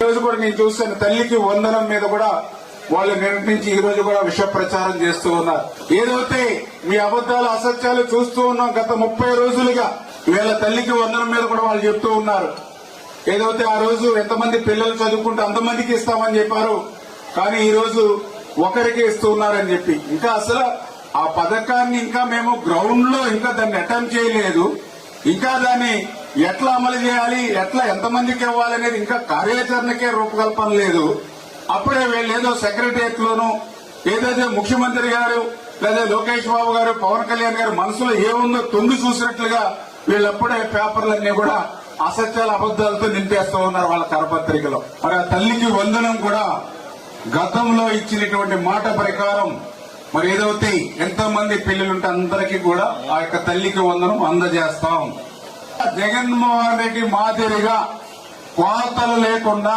రోజు కూడా నేను చూస్తాను తల్లికి వందనం మీద కూడా వాళ్ళు నిర్ణయించి ఈ రోజు కూడా విష ప్రచారం చేస్తూ ఉన్నారు. ఏదైతే మీ అబద్దాలు అసత్యాలు చూస్తూ ఉన్నాం గత 30 రోజులుగా, వీళ్ళ తల్లికి వందనం మీద కూడా వాళ్ళు చెప్తూ ఉన్నారు. ఏదైతే ఆ రోజు ఎంతమంది పిల్లలు చదువుకుంటే అంతమందికి ఇస్తామని చెప్పారు, కానీ ఈ రోజు ఒకరికి ఇస్తూ ఉన్నారని చెప్పి, ఇంకా అసలు ఆ పథకాన్ని ఇంకా మేము గ్రౌండ్ లో ఇంకా దాన్ని అటెంప్ట్ చేయలేదు. ఇంకా దాన్ని ఎట్లా అమలు చేయాలి, ఎట్లా ఎంతమందికి ఇవ్వాలనేది ఇంకా కార్యాచరణకే రూపకల్పన లేదు. అప్పుడే వీళ్ళు ఏదో సెక్రటరియట్ లోనూ ఏదైతే ముఖ్యమంత్రి గారు లేదా లోకేష్ బాబు గారు పవన్ కళ్యాణ్ గారు మనసులో ఏముందో తొంగి చూసినట్లుగా వీళ్ళప్పుడే పేపర్లన్నీ కూడా అసత్యాల అబద్దాలతో నింపేస్తూ ఉన్నారు వాళ్ళ కరపత్రికలో. మరి ఆ తల్లికి వందనం కూడా గతంలో ఇచ్చినటువంటి మాట ప్రకారం మరి ఏదైతే ఎంతమంది పిల్లలుంటే అందరికీ కూడా ఆ యొక్క తల్లికి వందనం అందజేస్తాం. జగన్మోహన్ రెడ్డి మాదిరిగా కోతలు లేకుండా